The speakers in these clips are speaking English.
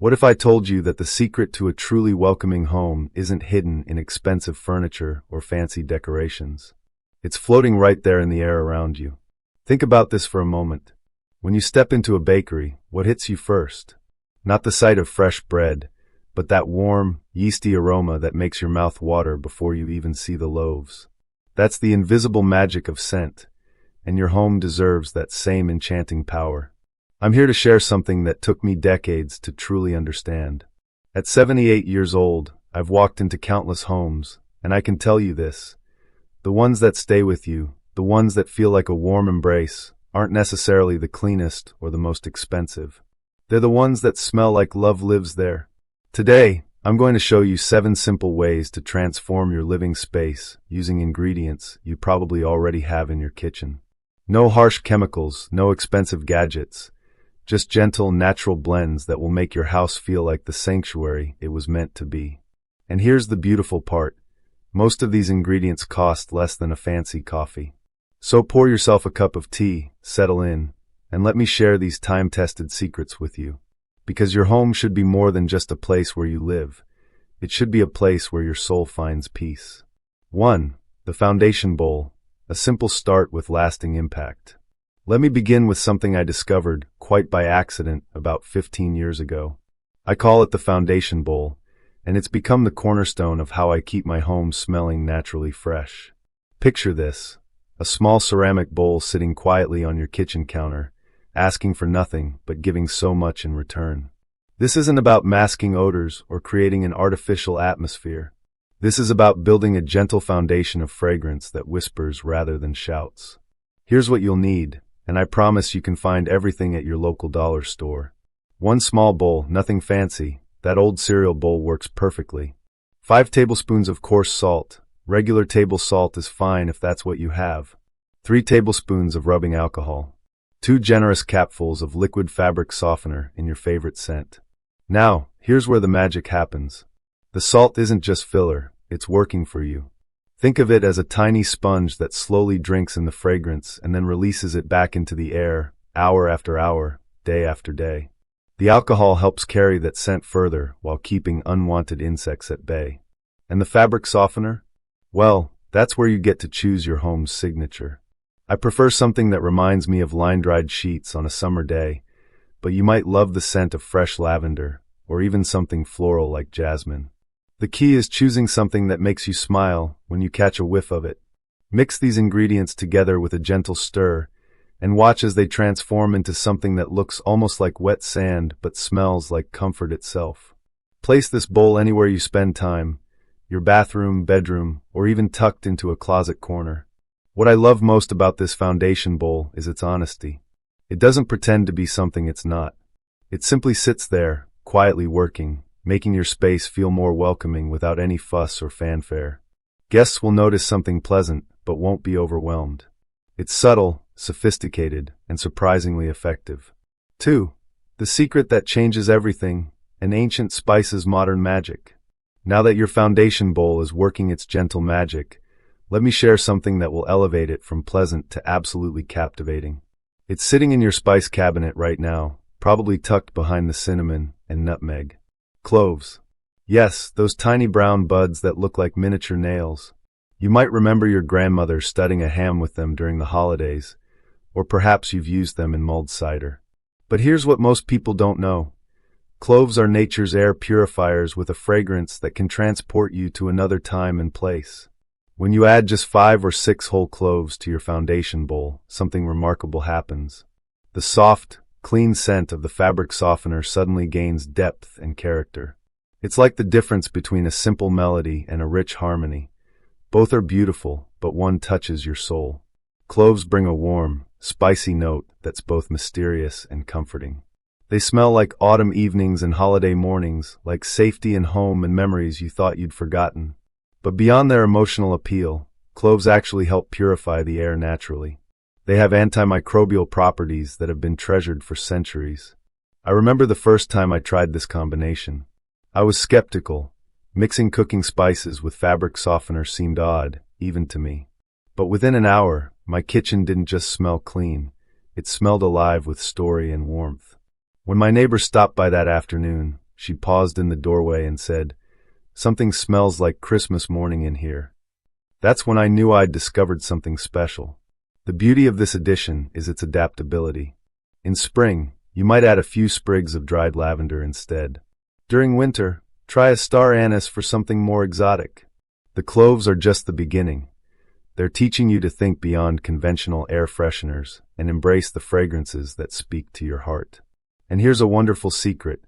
What if I told you that the secret to a truly welcoming home isn't hidden in expensive furniture or fancy decorations? It's floating right there in the air around you. Think about this for a moment. When you step into a bakery, what hits you first? Not the sight of fresh bread, but that warm, yeasty aroma that makes your mouth water before you even see the loaves. That's the invisible magic of scent, and your home deserves that same enchanting power. I'm here to share something that took me decades to truly understand. At 78 years old, I've walked into countless homes, and I can tell you this. The ones that stay with you, the ones that feel like a warm embrace, aren't necessarily the cleanest or the most expensive. They're the ones that smell like love lives there. Today, I'm going to show you 7 simple ways to transform your living space using ingredients you probably already have in your kitchen. No harsh chemicals, no expensive gadgets, just gentle, natural blends that will make your house feel like the sanctuary it was meant to be. And here's the beautiful part. Most of these ingredients cost less than a fancy coffee. So pour yourself a cup of tea, settle in, and let me share these time-tested secrets with you. Because your home should be more than just a place where you live. It should be a place where your soul finds peace. 1. The foundation bowl. A simple start with lasting impact. Let me begin with something I discovered, quite by accident, about 15 years ago. I call it the foundation bowl, and it's become the cornerstone of how I keep my home smelling naturally fresh. Picture this, a small ceramic bowl sitting quietly on your kitchen counter, asking for nothing but giving so much in return. This isn't about masking odors or creating an artificial atmosphere. This is about building a gentle foundation of fragrance that whispers rather than shouts. Here's what you'll need, and I promise you can find everything at your local dollar store. 1 small bowl, nothing fancy. That old cereal bowl works perfectly. 5 tablespoons of coarse salt. Regular table salt is fine if that's what you have. 3 tablespoons of rubbing alcohol. 2 generous capfuls of liquid fabric softener in your favorite scent. Now, here's where the magic happens. The salt isn't just filler, it's working for you. Think of it as a tiny sponge that slowly drinks in the fragrance and then releases it back into the air, hour after hour, day after day. The alcohol helps carry that scent further while keeping unwanted insects at bay. And the fabric softener? Well, that's where you get to choose your home's signature. I prefer something that reminds me of line-dried sheets on a summer day, but you might love the scent of fresh lavender, or even something floral like jasmine. The key is choosing something that makes you smile when you catch a whiff of it. Mix these ingredients together with a gentle stir, and watch as they transform into something that looks almost like wet sand but smells like comfort itself. Place this bowl anywhere you spend time, your bathroom, bedroom, or even tucked into a closet corner. What I love most about this foundation bowl is its honesty. It doesn't pretend to be something it's not. It simply sits there, quietly working, making your space feel more welcoming without any fuss or fanfare. Guests will notice something pleasant, but won't be overwhelmed. It's subtle, sophisticated, and surprisingly effective. 2. The secret that changes everything, an ancient spice's modern magic. Now that your foundation bowl is working its gentle magic, let me share something that will elevate it from pleasant to absolutely captivating. It's sitting in your spice cabinet right now, probably tucked behind the cinnamon and nutmeg. Cloves. Yes, those tiny brown buds that look like miniature nails. You might remember your grandmother studding a ham with them during the holidays, or perhaps you've used them in mulled cider. But here's what most people don't know. Cloves are nature's air purifiers with a fragrance that can transport you to another time and place. When you add just 5 or 6 whole cloves to your foundation bowl, something remarkable happens. The soft, clean scent of the fabric softener suddenly gains depth and character. It's like the difference between a simple melody and a rich harmony. Both are beautiful, but one touches your soul. Cloves bring a warm, spicy note that's both mysterious and comforting. They smell like autumn evenings and holiday mornings, like safety and home and memories you thought you'd forgotten. But beyond their emotional appeal, cloves actually help purify the air naturally. They have antimicrobial properties that have been treasured for centuries. I remember the first time I tried this combination. I was skeptical. Mixing cooking spices with fabric softener seemed odd, even to me. But within an hour, my kitchen didn't just smell clean. It smelled alive with story and warmth. When my neighbor stopped by that afternoon, she paused in the doorway and said, "Something smells like Christmas morning in here." That's when I knew I'd discovered something special. The beauty of this addition is its adaptability. In spring, you might add a few sprigs of dried lavender instead. During winter, try a star anise for something more exotic. The cloves are just the beginning. They're teaching you to think beyond conventional air fresheners and embrace the fragrances that speak to your heart. And here's a wonderful secret.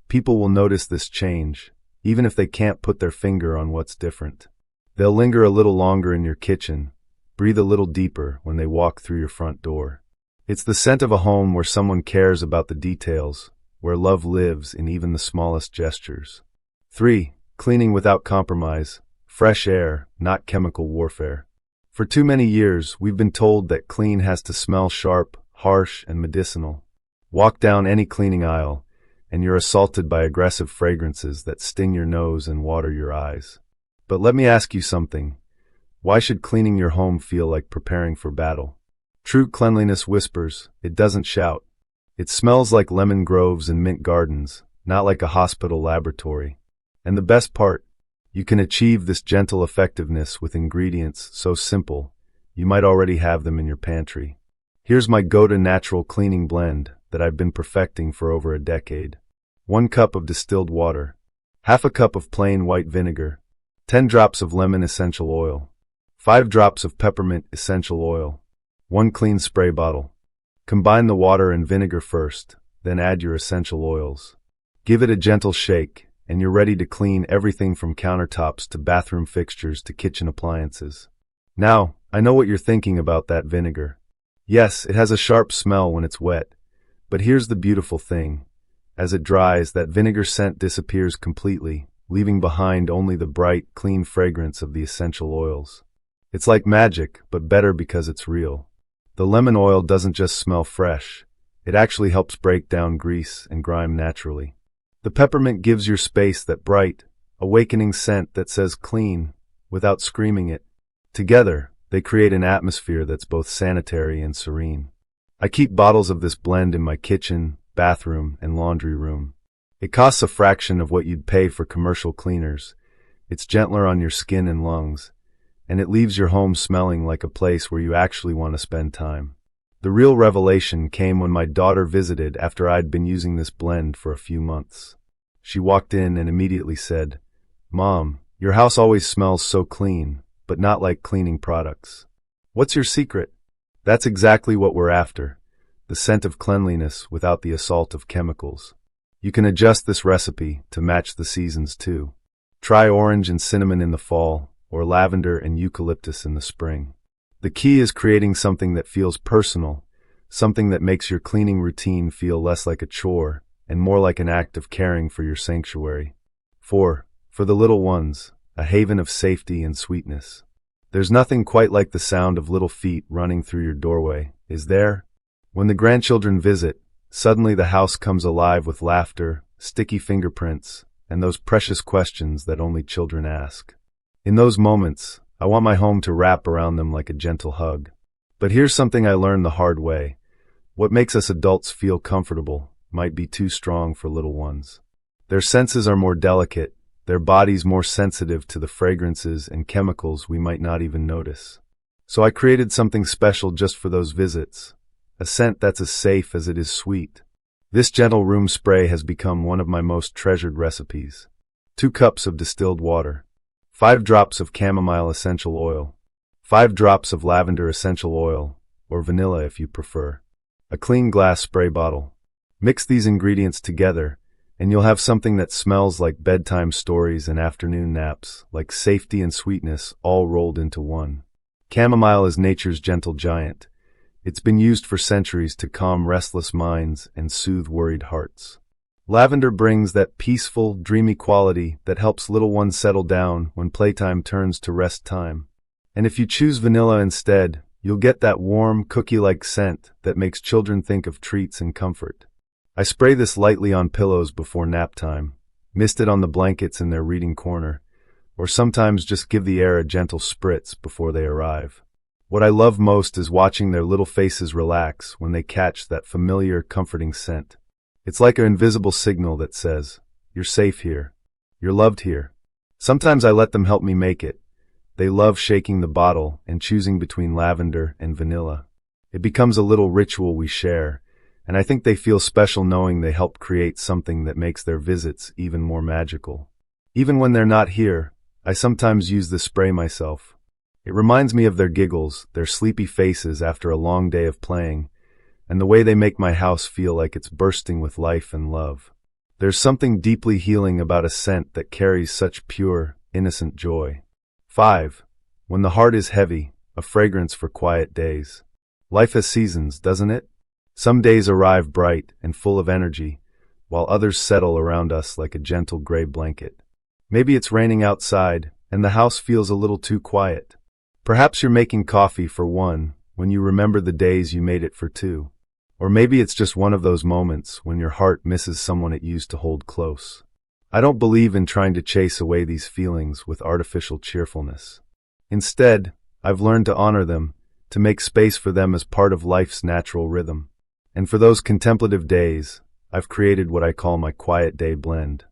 People will notice this change, even if they can't put their finger on what's different. They'll linger a little longer in your kitchen, breathe a little deeper when they walk through your front door. It's the scent of a home where someone cares about the details, where love lives in even the smallest gestures. 3. Cleaning without compromise. Fresh air, not chemical warfare. For too many years, we've been told that clean has to smell sharp, harsh, and medicinal. Walk down any cleaning aisle, and you're assaulted by aggressive fragrances that sting your nose and water your eyes. But let me ask you something. Why should cleaning your home feel like preparing for battle? True cleanliness whispers, it doesn't shout. It smells like lemon groves and mint gardens, not like a hospital laboratory. And the best part, you can achieve this gentle effectiveness with ingredients so simple, you might already have them in your pantry. Here's my go-to natural cleaning blend that I've been perfecting for over a decade. 1 cup of distilled water, half a cup of plain white vinegar, 10 drops of lemon essential oil, 5 drops of peppermint essential oil, 1 clean spray bottle. Combine the water and vinegar first, then add your essential oils. Give it a gentle shake, and you're ready to clean everything from countertops to bathroom fixtures to kitchen appliances. Now, I know what you're thinking about that vinegar. Yes, it has a sharp smell when it's wet, but here's the beautiful thing. As it dries, that vinegar scent disappears completely, leaving behind only the bright, clean fragrance of the essential oils. It's like magic, but better because it's real. The lemon oil doesn't just smell fresh, it actually helps break down grease and grime naturally. The peppermint gives your space that bright, awakening scent that says clean, without screaming it. Together, they create an atmosphere that's both sanitary and serene. I keep bottles of this blend in my kitchen, bathroom, and laundry room. It costs a fraction of what you'd pay for commercial cleaners. It's gentler on your skin and lungs, and it leaves your home smelling like a place where you actually want to spend time. The real revelation came when my daughter visited after I'd been using this blend for a few months. She walked in and immediately said, "Mom, your house always smells so clean, but not like cleaning products. What's your secret?" That's exactly what we're after, the scent of cleanliness without the assault of chemicals. You can adjust this recipe to match the seasons too. Try orange and cinnamon in the fall, or lavender and eucalyptus in the spring. The key is creating something that feels personal, something that makes your cleaning routine feel less like a chore and more like an act of caring for your sanctuary. 4. For the little ones, a haven of safety and sweetness. There's nothing quite like the sound of little feet running through your doorway, is there? When the grandchildren visit, suddenly the house comes alive with laughter, sticky fingerprints, and those precious questions that only children ask. In those moments, I want my home to wrap around them like a gentle hug. But here's something I learned the hard way. What makes us adults feel comfortable might be too strong for little ones. Their senses are more delicate, their bodies more sensitive to the fragrances and chemicals we might not even notice. So I created something special just for those visits, a scent that's as safe as it is sweet. This gentle room spray has become one of my most treasured recipes. 2 cups of distilled water, 5 drops of chamomile essential oil, 5 drops of lavender essential oil, or vanilla if you prefer, a clean glass spray bottle. Mix these ingredients together, and you'll have something that smells like bedtime stories and afternoon naps, like safety and sweetness all rolled into one. Chamomile is nature's gentle giant. It's been used for centuries to calm restless minds and soothe worried hearts. Lavender brings that peaceful, dreamy quality that helps little ones settle down when playtime turns to rest time. And if you choose vanilla instead, you'll get that warm, cookie-like scent that makes children think of treats and comfort. I spray this lightly on pillows before nap time, mist it on the blankets in their reading corner, or sometimes just give the air a gentle spritz before they arrive. What I love most is watching their little faces relax when they catch that familiar, comforting scent. It's like an invisible signal that says, you're safe here. You're loved here. Sometimes I let them help me make it. They love shaking the bottle and choosing between lavender and vanilla. It becomes a little ritual we share, and I think they feel special knowing they helped create something that makes their visits even more magical. Even when they're not here, I sometimes use the spray myself. It reminds me of their giggles, their sleepy faces after a long day of playing, and the way they make my house feel like it's bursting with life and love. There's something deeply healing about a scent that carries such pure, innocent joy. 5. When the heart is heavy, a fragrance for quiet days. Life has seasons, doesn't it? Some days arrive bright and full of energy, while others settle around us like a gentle gray blanket. Maybe it's raining outside, and the house feels a little too quiet. Perhaps you're making coffee for one when you remember the days you made it for two. Or maybe it's just one of those moments when your heart misses someone it used to hold close. I don't believe in trying to chase away these feelings with artificial cheerfulness. Instead, I've learned to honor them, to make space for them as part of life's natural rhythm. And for those contemplative days, I've created what I call my quiet day blend.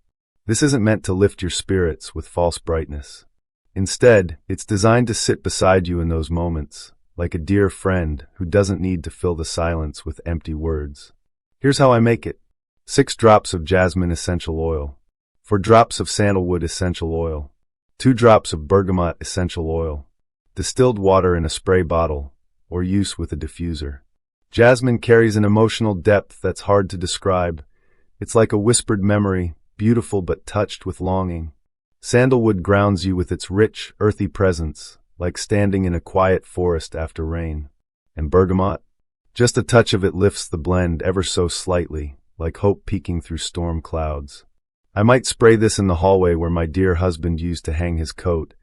This isn't meant to lift your spirits with false brightness. Instead, it's designed to sit beside you in those moments, like a dear friend who doesn't need to fill the silence with empty words. Here's how I make it. 6 drops of jasmine essential oil, 4 drops of sandalwood essential oil, 2 drops of bergamot essential oil, distilled water in a spray bottle, or use with a diffuser. Jasmine carries an emotional depth that's hard to describe. It's like a whispered memory, beautiful but touched with longing. Sandalwood grounds you with its rich, earthy presence, like standing in a quiet forest after rain. And bergamot? Just a touch of it lifts the blend ever so slightly, like hope peeking through storm clouds. I might spray this in the hallway where my dear husband used to hang his coat,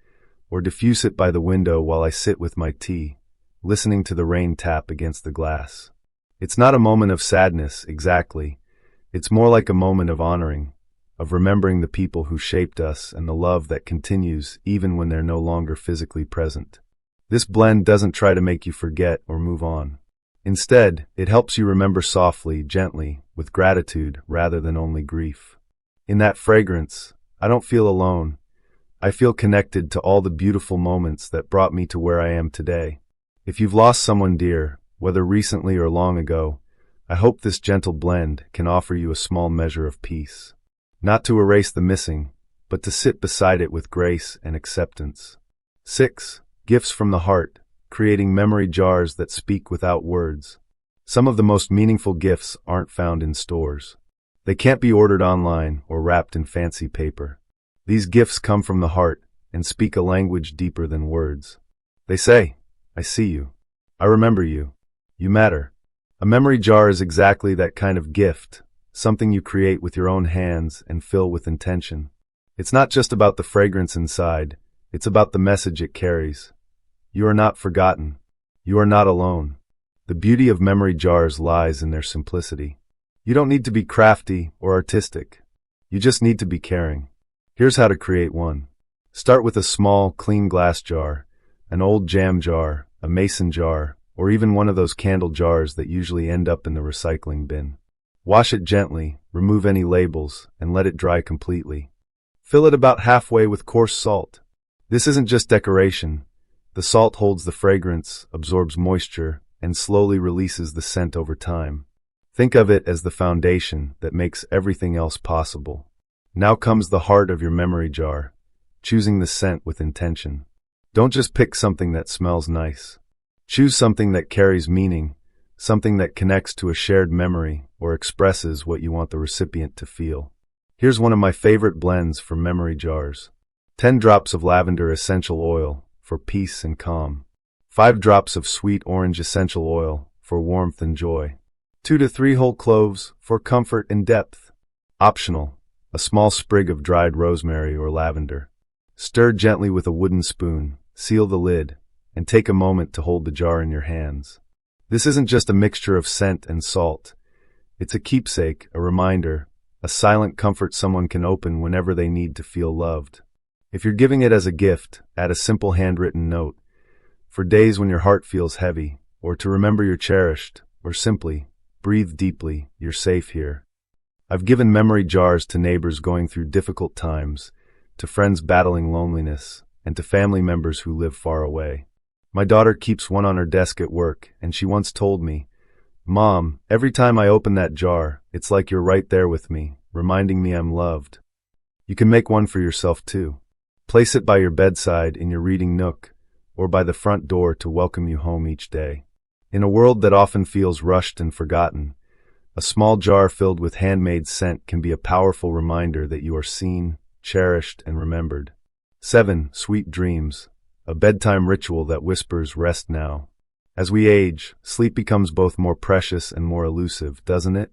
or diffuse it by the window while I sit with my tea, listening to the rain tap against the glass. It's not a moment of sadness, exactly. It's more like a moment of honoring, of remembering the people who shaped us and the love that continues even when they're no longer physically present. This blend doesn't try to make you forget or move on. Instead, it helps you remember softly, gently, with gratitude rather than only grief. In that fragrance, I don't feel alone. I feel connected to all the beautiful moments that brought me to where I am today. If you've lost someone dear, whether recently or long ago, I hope this gentle blend can offer you a small measure of peace. Not to erase the missing, but to sit beside it with grace and acceptance. 6. Gifts from the heart, creating memory jars that speak without words. Some of the most meaningful gifts aren't found in stores. They can't be ordered online or wrapped in fancy paper. These gifts come from the heart and speak a language deeper than words. They say, I see you. I remember you. You matter. A memory jar is exactly that kind of gift, something you create with your own hands and fill with intention. It's not just about the fragrance inside, it's about the message it carries. You are not forgotten. You are not alone. The beauty of memory jars lies in their simplicity. You don't need to be crafty or artistic. You just need to be caring. Here's how to create one. Start with a small, clean glass jar, an old jam jar, a mason jar, or even one of those candle jars that usually end up in the recycling bin. Wash it gently, remove any labels, and let it dry completely. Fill it about halfway with coarse salt. This isn't just decoration. The salt holds the fragrance, absorbs moisture, and slowly releases the scent over time. Think of it as the foundation that makes everything else possible. Now comes the heart of your memory jar, choosing the scent with intention. Don't just pick something that smells nice. Choose something that carries meaning, something that connects to a shared memory or expresses what you want the recipient to feel. Here's one of my favorite blends for memory jars. 10 drops of lavender essential oil for peace and calm. 5 drops of sweet orange essential oil for warmth and joy. 2 to 3 whole cloves for comfort and depth. Optional, a small sprig of dried rosemary or lavender. Stir gently with a wooden spoon, seal the lid, and take a moment to hold the jar in your hands. This isn't just a mixture of scent and salt. It's a keepsake, a reminder, a silent comfort someone can open whenever they need to feel loved. If you're giving it as a gift, add a simple handwritten note. For days when your heart feels heavy, or to remember you're cherished, or simply, breathe deeply, you're safe here. I've given memory jars to neighbors going through difficult times, to friends battling loneliness, and to family members who live far away. My daughter keeps one on her desk at work, and she once told me, "Mom, every time I open that jar, it's like you're right there with me, reminding me I'm loved." You can make one for yourself too. Place it by your bedside, in your reading nook, or by the front door to welcome you home each day. In a world that often feels rushed and forgotten, a small jar filled with handmade scent can be a powerful reminder that you are seen, cherished, and remembered. 7. Sweet dreams. A bedtime ritual that whispers, "Rest now." As we age, sleep becomes both more precious and more elusive, doesn't it?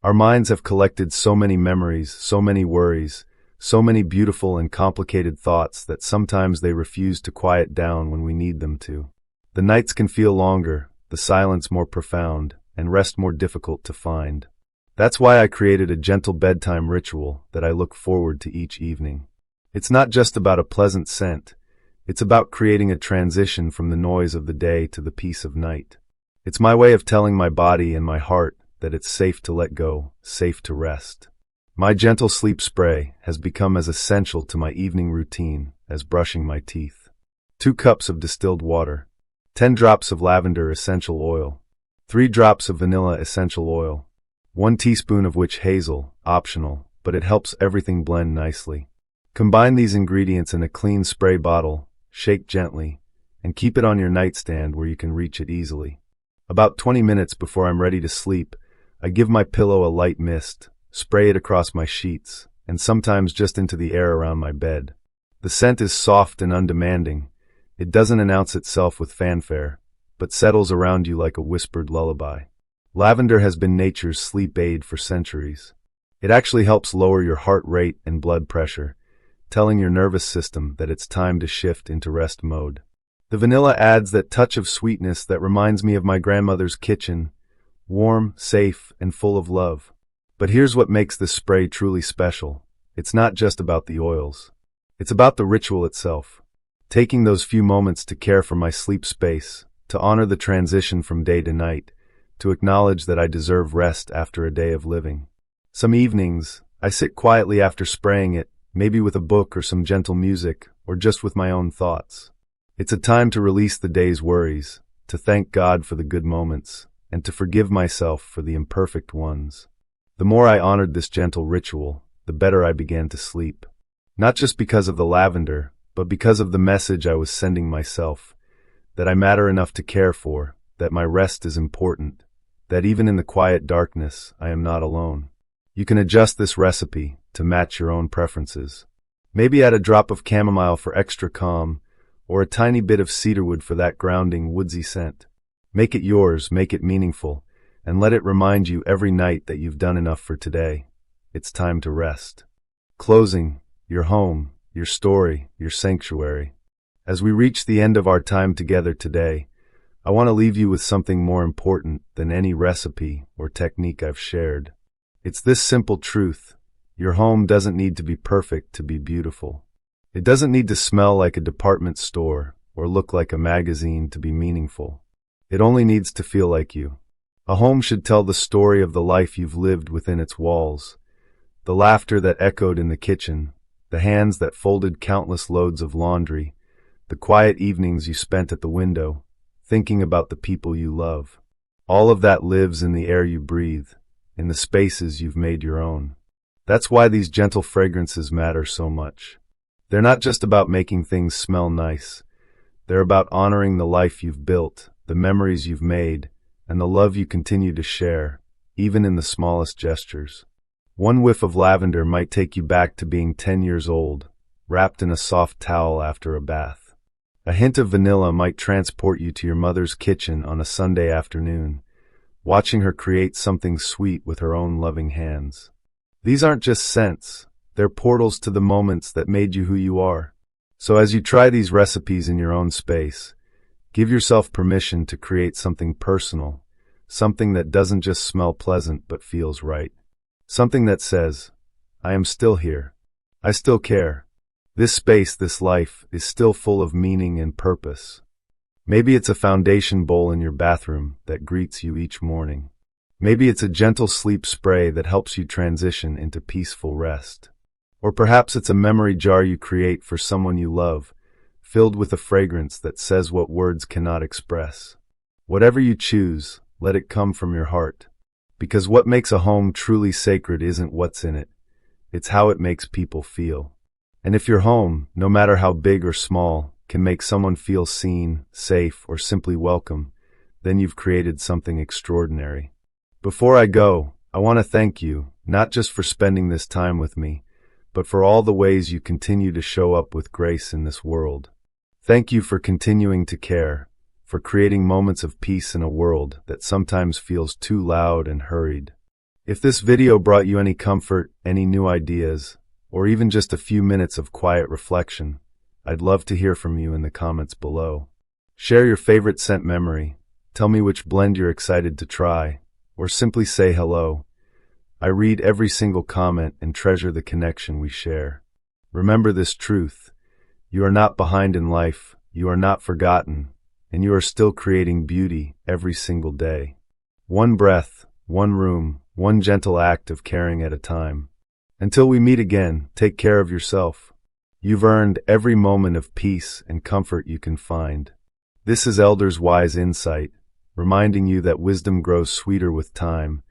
Our minds have collected so many memories, so many worries, so many beautiful and complicated thoughts that sometimes they refuse to quiet down when we need them to. The nights can feel longer, the silence more profound, and rest more difficult to find. That's why I created a gentle bedtime ritual that I look forward to each evening. It's not just about a pleasant scent. It's about creating a transition from the noise of the day to the peace of night. It's my way of telling my body and my heart that it's safe to let go, safe to rest. My gentle sleep spray has become as essential to my evening routine as brushing my teeth. 2 cups of distilled water, 10 drops of lavender essential oil, 3 drops of vanilla essential oil, 1 teaspoon of witch hazel, optional, but it helps everything blend nicely. Combine these ingredients in a clean spray bottle, shake gently, and keep it on your nightstand where you can reach it easily. About 20 minutes before I'm ready to sleep, I give my pillow a light mist, spray it across my sheets, and sometimes just into the air around my bed. The scent is soft and undemanding. It doesn't announce itself with fanfare, but settles around you like a whispered lullaby. Lavender has been nature's sleep aid for centuries. It actually helps lower your heart rate and blood pressure, telling your nervous system that it's time to shift into rest mode. The vanilla adds that touch of sweetness that reminds me of my grandmother's kitchen, warm, safe, and full of love. But here's what makes this spray truly special. It's not just about the oils. It's about the ritual itself. Taking those few moments to care for my sleep space, to honor the transition from day to night, to acknowledge that I deserve rest after a day of living. Some evenings, I sit quietly after spraying it, maybe with a book or some gentle music, or just with my own thoughts. It's a time to release the day's worries, to thank God for the good moments, and to forgive myself for the imperfect ones. The more I honored this gentle ritual, the better I began to sleep. Not just because of the lavender, but because of the message I was sending myself, that I matter enough to care for, that my rest is important, that even in the quiet darkness, I am not alone. You can adjust this recipe to match your own preferences. Maybe add a drop of chamomile for extra calm, or a tiny bit of cedarwood for that grounding, woodsy scent. Make it yours, make it meaningful, and let it remind you every night that you've done enough for today. It's time to rest. Closing, your home, your story, your sanctuary. As we reach the end of our time together today, I want to leave you with something more important than any recipe or technique I've shared. It's this simple truth. Your home doesn't need to be perfect to be beautiful. It doesn't need to smell like a department store or look like a magazine to be meaningful. It only needs to feel like you. A home should tell the story of the life you've lived within its walls, the laughter that echoed in the kitchen, the hands that folded countless loads of laundry, the quiet evenings you spent at the window, thinking about the people you love. All of that lives in the air you breathe, in the spaces you've made your own. That's why these gentle fragrances matter so much. They're not just about making things smell nice. They're about honoring the life you've built, the memories you've made, and the love you continue to share, even in the smallest gestures. One whiff of lavender might take you back to being 10 years old, wrapped in a soft towel after a bath. A hint of vanilla might transport you to your mother's kitchen on a Sunday afternoon, watching her create something sweet with her own loving hands. These aren't just scents, they're portals to the moments that made you who you are. So as you try these recipes in your own space, give yourself permission to create something personal, something that doesn't just smell pleasant but feels right. Something that says, I am still here. I still care. This space, this life, is still full of meaning and purpose. Maybe it's a foundation bowl in your bathroom that greets you each morning. Maybe it's a gentle sleep spray that helps you transition into peaceful rest. Or perhaps it's a memory jar you create for someone you love, filled with a fragrance that says what words cannot express. Whatever you choose, let it come from your heart. Because what makes a home truly sacred isn't what's in it, it's how it makes people feel. And if your home, no matter how big or small, can make someone feel seen, safe, or simply welcome, then you've created something extraordinary. Before I go, I want to thank you, not just for spending this time with me, but for all the ways you continue to show up with grace in this world. Thank you for continuing to care, for creating moments of peace in a world that sometimes feels too loud and hurried. If this video brought you any comfort, any new ideas, or even just a few minutes of quiet reflection, I'd love to hear from you in the comments below. Share your favorite scent memory, tell me which blend you're excited to try, or simply say hello. I read every single comment and treasure the connection we share. Remember this truth: you are not behind in life, you are not forgotten, and you are still creating beauty every single day. One breath, one room, one gentle act of caring at a time. Until we meet again, take care of yourself. You've earned every moment of peace and comfort you can find. This is Elders' Wise Insight, reminding you that wisdom grows sweeter with time,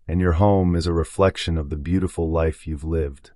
and your home is a reflection of the beautiful life you've lived.